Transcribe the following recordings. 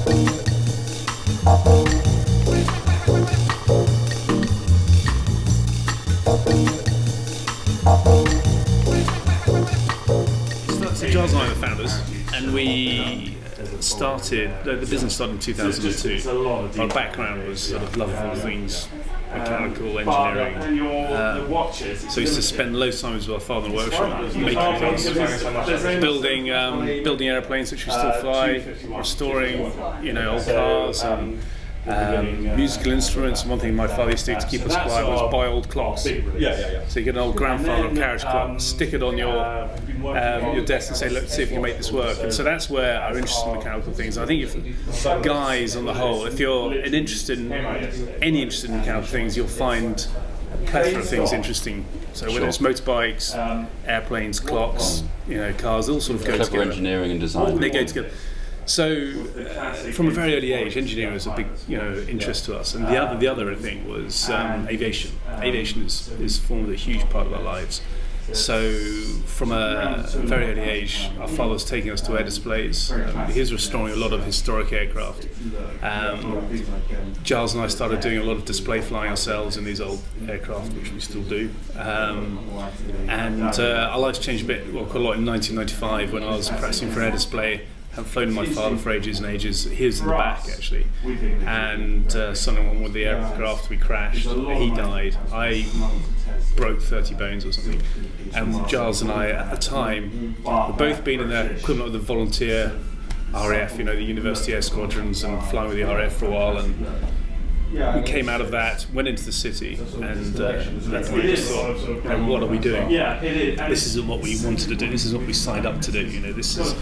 So Giles and I were founders, and we started, the business started in 2002. Our background was sort of love of all things mechanical engineering. So we used to spend loads of time with our father in the workshop making things, building airplanes which we still fly, restoring old cars and musical instruments. And one thing my father used to do to keep us quiet was buy old clocks. So you get an old grandfather carriage clock, stick it on your desk and say, look, see if you can make this work. And so that's where our interest in mechanical things. I think if guys on the whole, if you're interested in mechanical things, you'll find a plethora of things interesting. So whether it's motorbikes, airplanes, clocks, cars, they all sort of go together. Engineering and design. They go together. So, from a very early age, engineering was a big, interest to us. And the other thing was aviation. Aviation is formed a huge part of our lives. So, from a very early age, our father was taking us to air displays. He was restoring a lot of historic aircraft. Giles and I started doing a lot of display flying ourselves in these old aircraft, which we still do. And our lives changed quite a lot in 1995 when I was practicing for an air display. I've flown with my father for ages and ages. He was in the back actually, and something went with the aircraft. We crashed. He died. I broke 30 bones or something. And Giles and I, at the time, were both been in the equivalent of the volunteer RAF, the university air squadrons, and flying with the RAF for a while. And we came out of that, went into the city, and that's when we just thought, what are we doing? This isn't what we wanted to do. This is what we signed up to do. This is.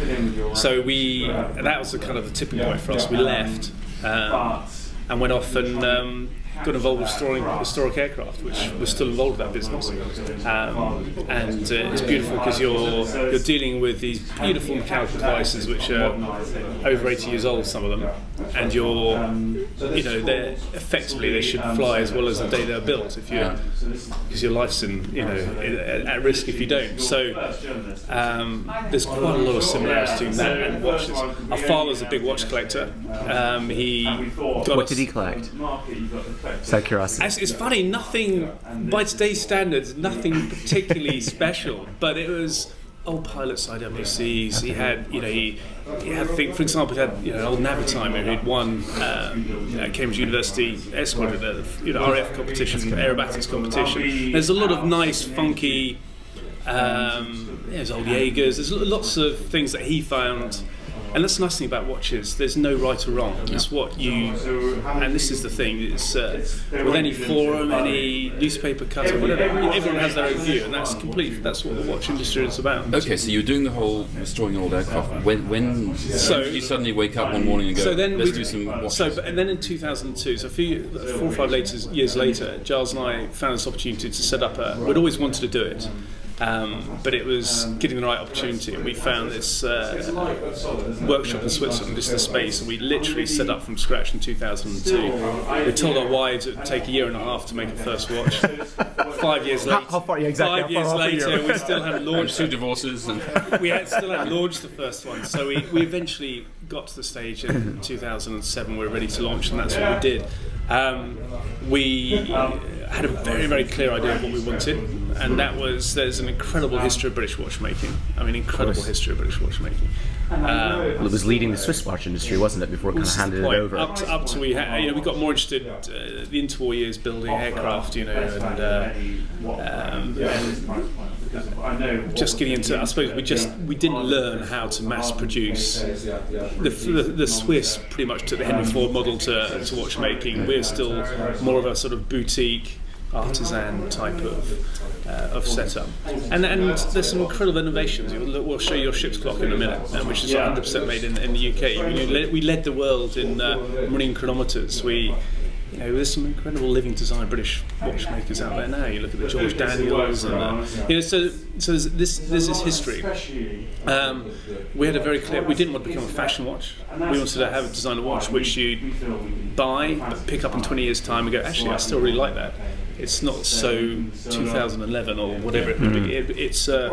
So that was the kind of the tipping point for us. We left and went off and got involved with restoring historic aircraft, which was still involved with that business. And it's beautiful because you're dealing with these beautiful mechanical devices which are over 80 years old, some of them, and they're effectively they should fly as well as the day they're built because your life's at risk if you don't. So there's quite a lot of similarities between that and watches. Our father's a big watch collector. What did he collect? Out of curiosity. It's funny, nothing by today's standards, nothing particularly special, but it was old pilots, IWCs. He had, for example, he had an old Navitimer who'd won at Cambridge University Air Squadron, RAF competition, aerobatics competition. There's a lot of nice, funky. There's old Jaegers. There's lots of things that he found. And that's the nice thing about watches. There's no right or wrong. It's what you, and this is the thing. It's with any forum, any newspaper cutter, whatever. Everyone has their own view, and that's what the watch industry is about. Okay, so you're doing the whole restoring old aircraft. When did you suddenly wake up one morning and go, let's do some watches? And then in 2002, so 4 or 5 years later, Giles and I found this opportunity to set up we'd always wanted to do it. But it was getting the right opportunity, and we found this workshop in Switzerland, just a space, and we literally set up from scratch in 2002. We told our wives it would take a year and a half to make a first watch. 5 years later, we still hadn't launched 2 divorces, and still hadn't launched the first one. So we eventually got to the stage in 2007 we were ready to launch, and that's what we did. We had a very, very clear idea of what we wanted, and there's an incredible history of British watchmaking. History of British watchmaking. Well, it was leading the Swiss watch industry, wasn't it, before it kind of handed it over? Up to we got more interested the interwar years building aircraft, just getting into. I suppose we didn't learn how to mass produce. The Swiss pretty much took the Henry Ford model to watchmaking. We're still more of a sort of boutique artisan type of setup, and there's some incredible innovations. We'll show you your ship's clock in a minute, which is 100% made in the UK. We led the world in running chronometers. There's some incredible living design British watchmakers out there now. You look at the George Daniels, and so there's this history. We had a very clear. We didn't want to become a fashion watch. We wanted to design a watch which you buy, but pick up in 20 years' time and go, actually, I still really like that. It's not so 2011 or whatever it would be. It's a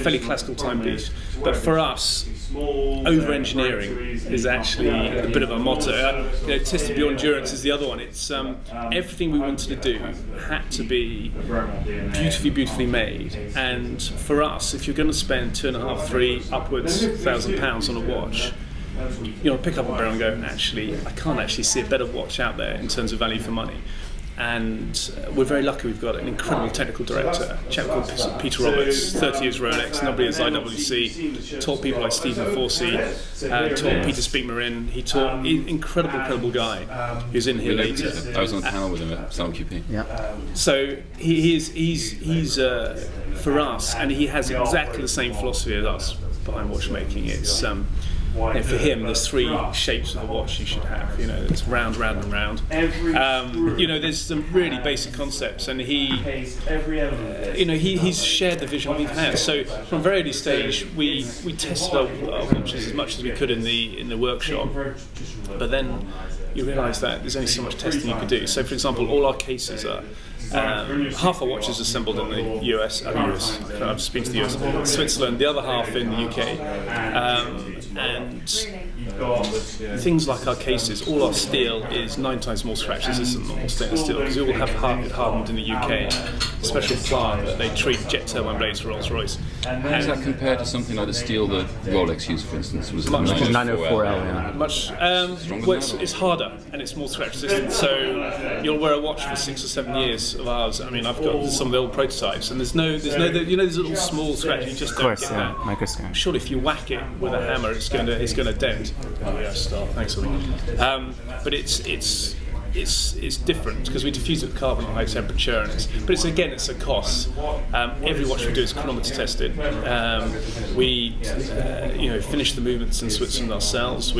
fairly classical timepiece. But for us, over-engineering is actually a bit of a motto. Tested beyond endurance is the other one. It's everything we wanted to do had to be beautifully made. And for us, if you're going to spend £2.5, £3 upwards £1,000 on a watch, pick up a Bremont and go, actually, I can't actually see a better watch out there in terms of value for money. And we're very lucky we've got an incredible technical director, a chap called Peter Roberts, 30 years Rolex, nobody as IWC, taught people like Stephen Forsey, taught Peter Speakmarin, he taught incredible guy who's in here later. I was on a panel with him at SLQP. Yeah. So he's for us, and he has exactly the same philosophy as us behind watchmaking. It's for him, there's 3 shapes of a watch you should have. It's round, round, and round. There's some really basic concepts, and he's shared the vision we've had. So from a very early stage, we tested our watches as much as we could in the workshop, but then you realise that there's only so much testing you could do. So, for example, all our cases are. Half our watches assembled in the US. I've just been to the US, Switzerland. The other half in the UK, and things like our cases. All our steel is 9 times more scratch resistant than normal stainless steel because we all have hardened in the UK. Special plant that they treat jet turbine blades for Rolls-Royce. How does that compare to something like the steel that Rolex used, for instance? Was it much 904L? Yeah. Much. It's harder and it's more scratch resistant. So you'll wear a watch for 6 or 7 years of ours. I mean, I've got some of the old prototypes, and there's no, these little small scratches. You just don't get that. Microscope. Sure, if you whack it with a hammer, it's going to dent. Oh yeah, stop. Thanks for me. But it's different because we diffuse it with carbon at high temperature, and it's a cost. Every watch we do is chronometer tested. We finish the movements in Switzerland ourselves.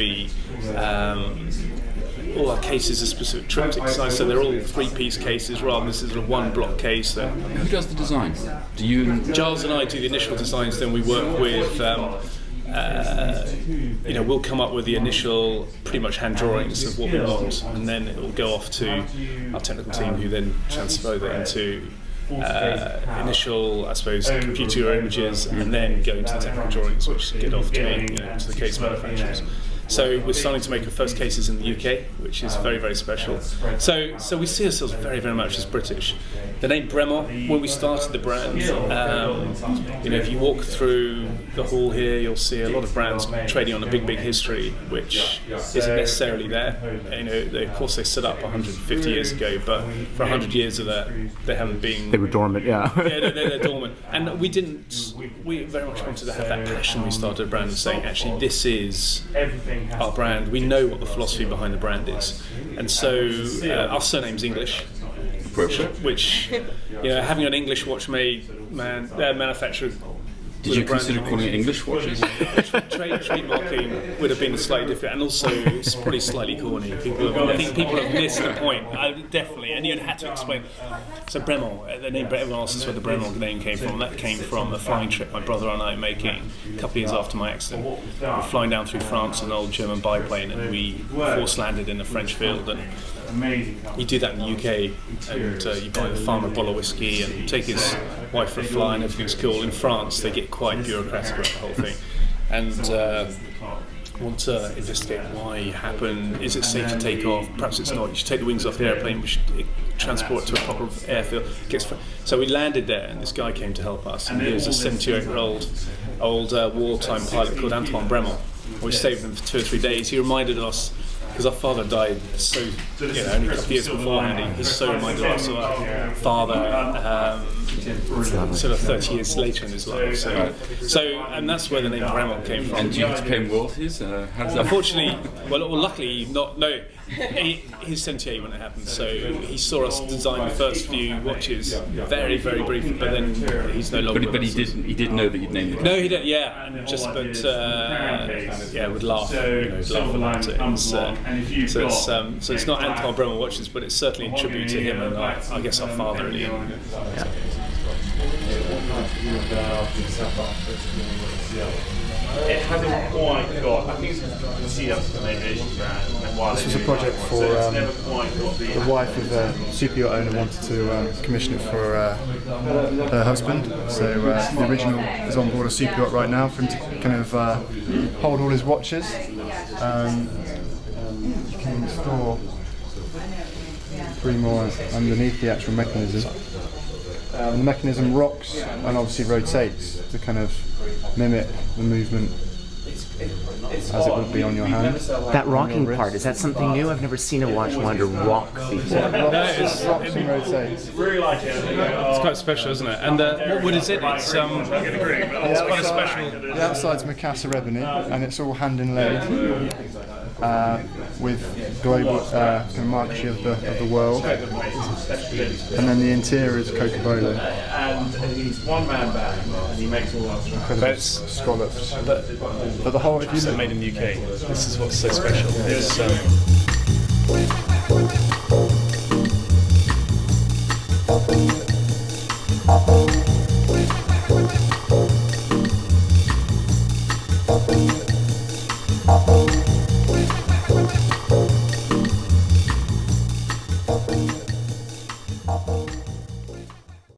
All our cases are specific triptych size, so they're all 3-piece cases rather than this is a 1-block case. Who does the design? Do you? Giles and I do the initial designs, then we work with. We'll come up with the initial, pretty much hand drawings of what we want, and then it will go off to our technical team, who then transfer that into initial, I suppose, computer images, and then go into the technical drawings, which get off to me, to the case manufacturers. So we're starting to make our first cases in the UK, which is very, very special. So we see ourselves very, very much as British. The name Bremont, when we started the brand, if you walk through the hall here, you'll see a lot of brands trading on a big history, which isn't necessarily there. Of course, they set up 150 years ago, but for 100 years of that, they haven't been. They were dormant, yeah. They're dormant, and we didn't. We very much wanted to have that passion. We started a brand and saying, actually, this is our brand. We know what the philosophy behind the brand is, and so our surname's English, which having an English watch manufacturer. Did you consider calling it English watches? Trademarking would have been slightly different, and also it's probably slightly corny. I think people have missed the point. Definitely, and you'd had to explain. So Bremont, the name, everyone else knows where the Bremont name came from. That came from a flying trip my brother and I making a couple of years after my accident. We were flying down through France in an old German biplane, and we force landed in a French field. And you do that in the UK, and you buy the farmer a bottle of whiskey and take his wife for a fly, and everything's cool. In France, they get quite bureaucratic about the whole thing, and want to investigate why it happened. Is it safe to take off? Perhaps it's not. You should take the wings off the airplane. We should transport it to a proper airfield. So we landed there, and this guy came to help us. And he was a 78-year-old wartime pilot called Antoine Bremont. We stayed with him for 2 or 3 days. He reminded us, because our father died only a couple of years beforehand, he so reminded us of our father sort of 30 years later in his life. So and that's where the name Bremont came from. And do you have to pay royalties? How does that Unfortunately, well, luckily not. No, he's 78 when it happened, so he saw us design the first few watches very, very briefly, but then he's no longer. But he did know that you'd named it. No, he didn't. Yeah, would laugh. Laugh about it. So it's not Antoine Bremont watches, but it's certainly in tribute to him and I guess our father really. Yeah. It hasn't quite got. I think you can see that's the main issue. This was a project for the wife of a super yacht owner wanted to commission it for her husband. So the original is on board a super yacht right now for him to kind of hold all his watches. You can store 3 more underneath the actual mechanism. And the mechanism rocks and obviously rotates to kind of mimic the movement as it would be on your hand. That rocking part, is that something new? I've never seen a watch wonder rock before. It rocks and rotates. It's quite special, isn't it? And what wood is it? It's quite a special. The outside's Macassar ebony, and it's all hand inlaid with global kind of marquetry of the world. And then the interior is Cocobolo. And he's one-man band, and he makes all that stuff. Incredible scallops. But the whole, if you made in the UK. This is what's so special. It's, Thank you.